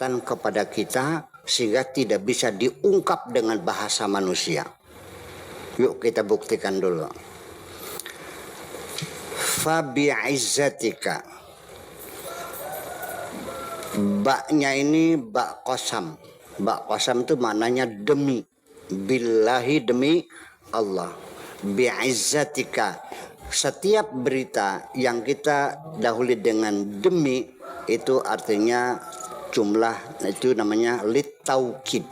setan kepada kita sehingga tidak bisa diungkap dengan bahasa manusia. Yuk kita buktikan dulu. Fabi'izzatika. Baknya ini bak qasam. Bak qasam itu maknanya demi. Billahi, demi Allah. Bi'izzatika. Setiap berita yang kita dahului dengan demi itu artinya jumlah, itu namanya litaukid.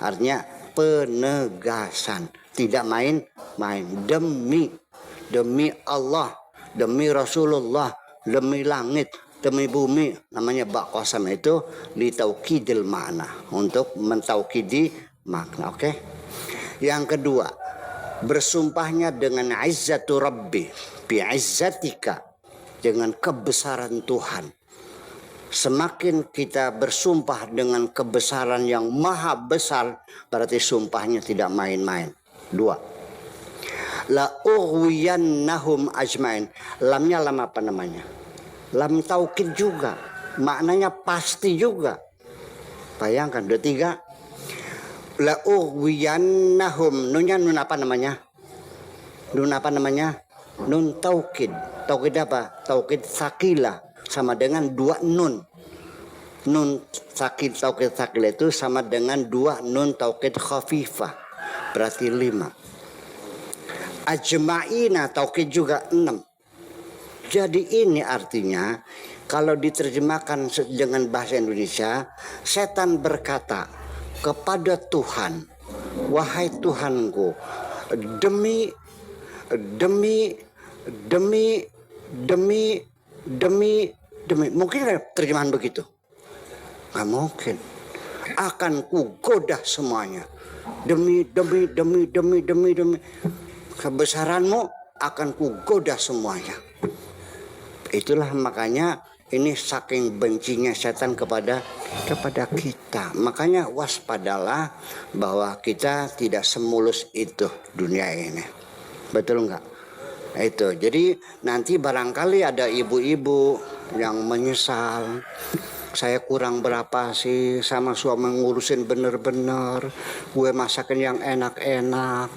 Artinya penegasan. Tidak main-main. Demi Allah, demi Rasulullah, demi langit, demi bumi. Namanya bak qasam itu litaukidil makna, untuk mentaukidi makna. Oke. Yang kedua, bersumpahnya dengan izzatu rabbi, bi'izzatika, dengan kebesaran Tuhan. Semakin kita bersumpah dengan kebesaran yang maha besar, berarti sumpahnya tidak main-main. Dua, la ughwiyannahum ajmain. Lamnya lam apa namanya? Lam taukid juga, maknanya pasti juga. Bayangkan. Dua, tiga, la ughwiyannahum. Nunnya nun apa namanya? Nun apa namanya? Nun taukid. Taukid apa? Taukid sakilah. Sama dengan dua nun. Nun sakil, taukid sakil itu sama dengan dua nun taukid khafifah. Berarti 5. Ajma'ina taukid juga 6. Jadi ini artinya kalau diterjemahkan dengan bahasa Indonesia, setan berkata kepada Tuhan, wahai Tuhanku, demi mungkin ada terjemahan begitu? Nggak mungkin. Akan ku goda semuanya. Demi kebesaranmu akan ku goda semuanya. Itulah makanya ini saking bencinya setan kepada kita. Makanya waspadalah bahwa kita tidak semulus itu dunia ini. Betul nggak? Itu. Jadi nanti barangkali ada ibu-ibu yang menyesal, saya kurang berapa sih sama suami ngurusin bener-bener, gue masakin yang enak-enak.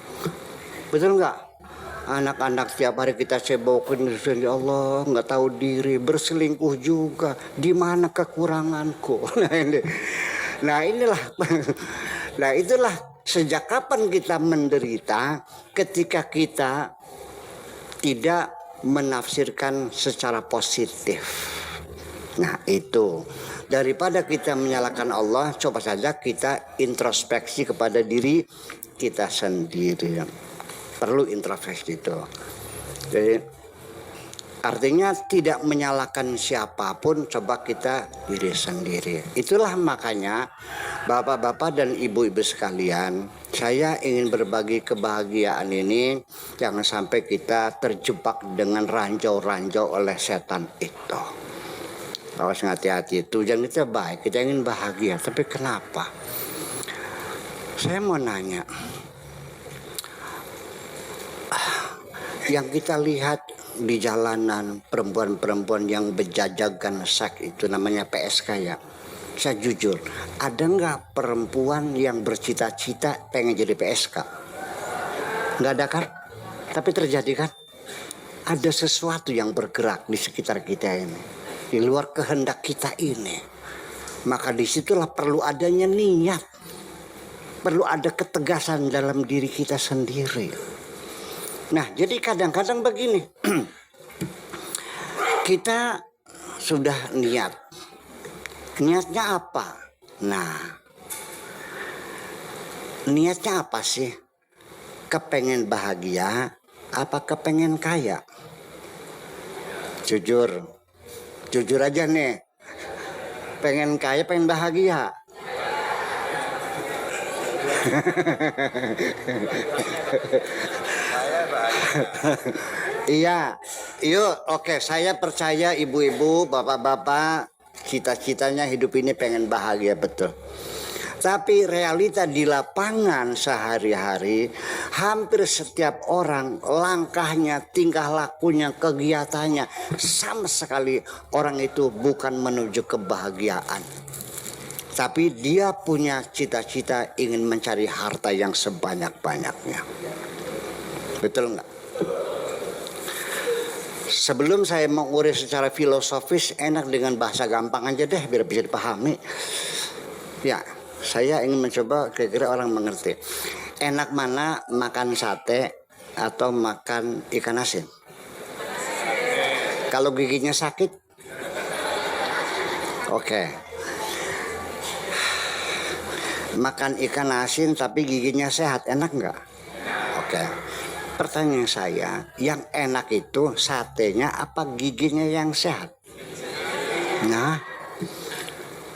Betul nggak? Anak-anak tiap hari kita cebokin, ya Allah, nggak tahu diri, berselingkuh juga. Di mana kekuranganku? Nah itulah sejak kapan kita menderita ketika kita tidak menafsirkan secara positif. Nah itu, daripada kita menyalahkan Allah, coba saja kita introspeksi kepada diri kita sendiri. Perlu introspeksi itu. Jadi artinya tidak menyalahkan siapapun, coba kita diri sendiri. Itulah makanya bapak-bapak dan ibu-ibu sekalian, saya ingin berbagi kebahagiaan ini. Jangan sampai kita terjebak dengan ranjau-ranjau oleh setan itu. Awas, hati-hati. Tujuan kita baik, kita ingin bahagia. Tapi kenapa? Saya mau nanya. Yang kita lihat di jalanan, perempuan-perempuan yang berjajakan seks itu namanya PSK ya. Saya jujur, ada nggak perempuan yang bercita-cita pengen jadi PSK? Nggak ada kan? Tapi terjadi kan? Ada sesuatu yang bergerak di sekitar kita ini, di luar kehendak kita ini. Maka disitulah perlu adanya niat, perlu ada ketegasan dalam diri kita sendiri. Nah, jadi kadang-kadang begini, kita sudah niat. Niatnya apa? Nah, niatnya apa sih? Kepengen bahagia apa kepengen kaya? Jujur aja nih. Pengen kaya, pengen bahagia? Iya, yuk, oke, saya percaya ibu-ibu, bapak-bapak, cita-citanya hidup ini pengen bahagia, betul. Tapi realita di lapangan sehari-hari, hampir setiap orang, langkahnya, tingkah lakunya, kegiatannya, sama sekali orang itu bukan menuju kebahagiaan. Tapi dia punya cita-cita ingin mencari harta yang sebanyak-banyaknya. Betul nggak? Sebelum saya mengurai secara filosofis, enak dengan bahasa gampang aja deh biar bisa dipahami. Ya, saya ingin mencoba kira-kira orang mengerti. Enak mana makan sate atau makan ikan asin? Kalau giginya sakit? Oke. Makan ikan asin tapi giginya sehat, enak nggak? Oke. Pertanyaan saya, yang enak itu satenya apa giginya yang sehat? Nah,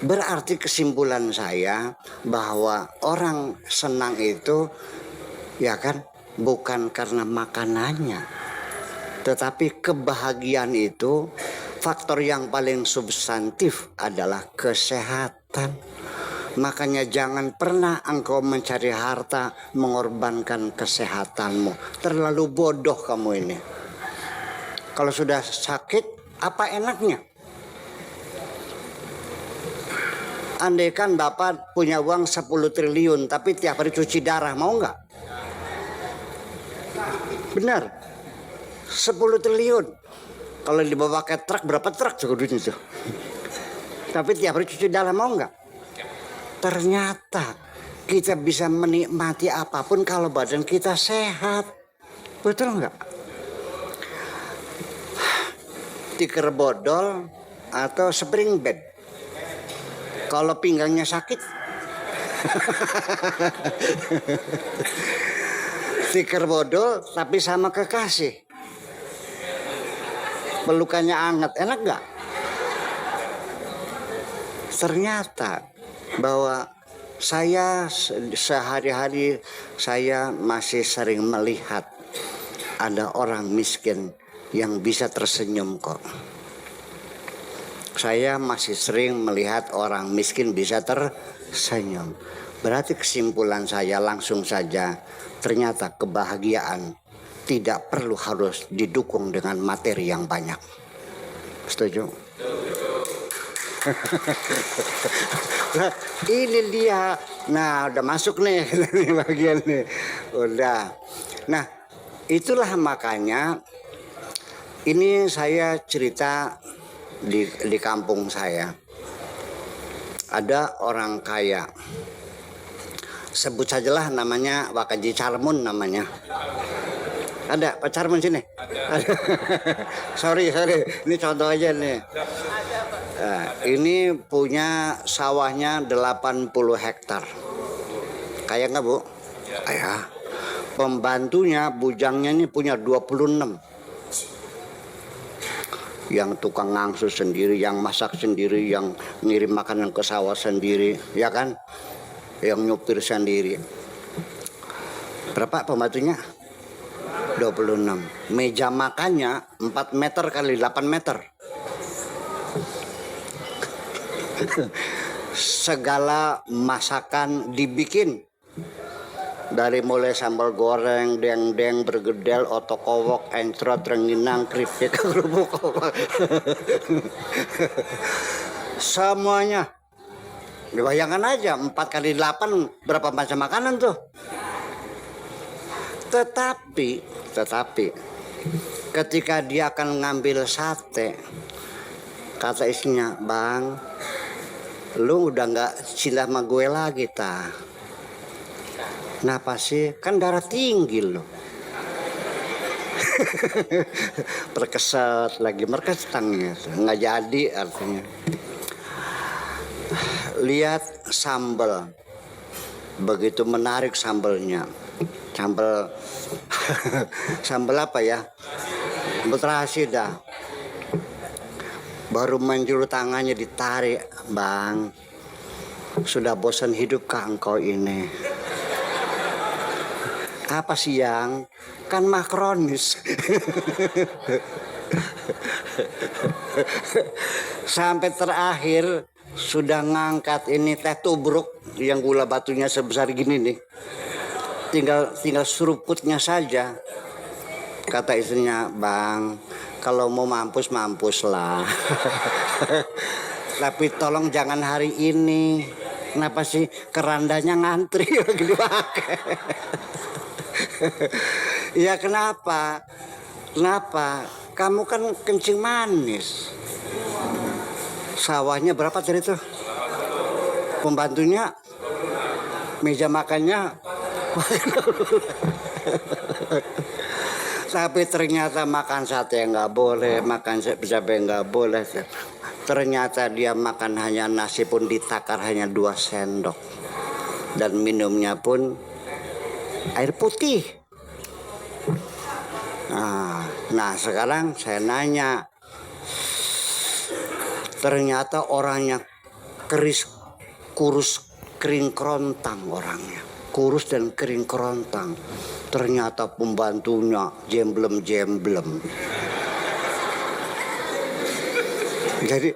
berarti kesimpulan saya bahwa orang senang itu ya kan bukan karena makanannya, tetapi kebahagiaan itu faktor yang paling substantif adalah kesehatan. Makanya jangan pernah engkau mencari harta mengorbankan kesehatanmu. Terlalu bodoh kamu ini. Kalau sudah sakit, apa enaknya? Andaikan Bapak punya uang 10 triliun tapi tiap hari cuci darah, mau nggak? Benar. 10 triliun. Kalau dibawa ke truk, berapa truk cukup duitnya itu? Tapi tiap hari cuci darah, mau nggak? Ternyata kita bisa menikmati apapun kalau badan kita sehat. Betul nggak? Tikar bodol atau spring bed. Kalau pinggangnya sakit, tikar bodol tapi sama kekasih. Pelukannya hangat, enak nggak? Ternyata bahwa saya sehari-hari saya masih sering melihat ada orang miskin yang bisa tersenyum kok. Saya masih sering melihat orang miskin bisa tersenyum. Berarti kesimpulan saya langsung saja, ternyata kebahagiaan tidak perlu harus didukung dengan materi yang banyak. Setuju? Nah, ini dia. Nah, udah masuk nih bagian nih. Udah. Nah, itulah makanya ini saya cerita di kampung saya. Ada orang kaya. Sebut sajalah namanya Wakaji Carmun namanya. Ada Pak Carmun sini? Ada. sorry. Ini contoh aja nih. Nah, ini punya sawahnya 80 hektar. Kaya nggak, Bu? Kaya. Pembantunya, bujangnya ini punya 26. Yang tukang ngangsu sendiri, yang masak sendiri, yang ngirim makanan ke sawah sendiri, ya kan? Yang nyupir sendiri. Berapa pembantunya? 26. Meja makannya 4 meter kali 8 meter. Segala masakan dibikin, dari mulai sambal goreng, dendeng, bergedel, otokowok, encrot, rengginang, keripik, kerupuk, semuanya. Dibayangkan aja 4 kali 8 berapa macam makanan tuh. Tetapi ketika dia akan ngambil sate, kata istrinya, "Bang, lu udah nggak cinta sama gue lagi ta? Kenapa sih? Kan darah tinggi lo." Perkeset lagi, merkestangnya nggak jadi artinya. Lihat sambal, begitu menarik sambalnya. Sambal apa ya? Terasi dah. Baru menjuru tangannya ditarik, "Bang, sudah bosan hidupkah engkau ini?" "Apa sih yang? Kan makronis." Sampai terakhir sudah ngangkat ini teh tubruk yang gula batunya sebesar gini nih. Tinggal seruputnya saja. Kata istrinya, "Bang, kalau mau mampus lah. Tapi tolong jangan hari ini. kenapa sih kerandanya ngantri lagi dipakai? Ya kenapa? Kenapa? Kamu kan kencing manis. Sawahnya berapa tadi tuh? Pembantunya, meja makannya. Tapi ternyata makan sate nggak boleh, makan cabai nggak boleh. Ternyata dia makan hanya nasi pun ditakar hanya 2 sendok. Dan minumnya pun air putih. Nah sekarang saya nanya, ternyata orangnya kurus kering kerontang orangnya, kurus dan kering kerontang. Ternyata pembantunya jemblem. Jadi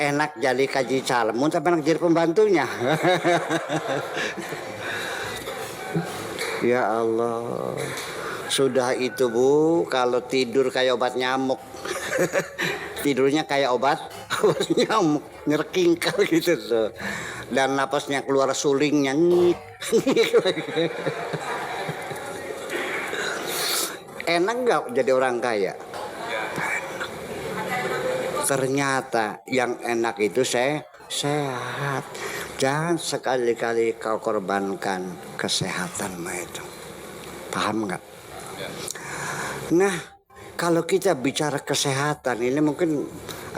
enak jadi kaji calmun tapi enak jadi pembantunya. Ya Allah. Sudah itu Bu, kalau tidur kayak obat nyamuk. Tidurnya kayak obat nyamuk, nyerkingkal gitu tuh. Dan napasnya keluar sulingnya ngik. Enak nggak jadi orang kaya? Ternyata yang enak itu sehat. Jangan sekali-kali kau korbankan kesehatanmu itu. Paham nggak? Nah, kalau kita bicara kesehatan ini mungkin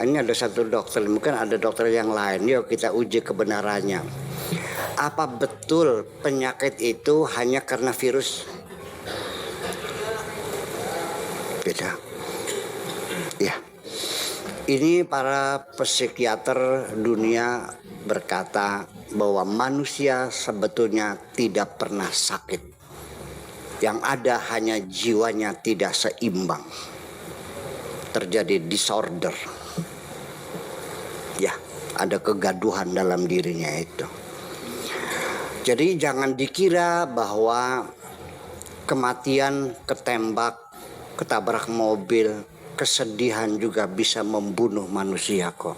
ini ada satu dokter, mungkin ada dokter yang lain. Yuk kita uji kebenarannya. Apa betul penyakit itu hanya karena virus? Beda. Ya. Ini para psikiater dunia berkata bahwa manusia sebetulnya tidak pernah sakit. Yang ada hanya jiwanya tidak seimbang. Terjadi disorder. Ya, ada kegaduhan dalam dirinya itu. Jadi jangan dikira bahwa kematian, ketembak, ketabrak mobil, kesedihan juga bisa membunuh manusia kok.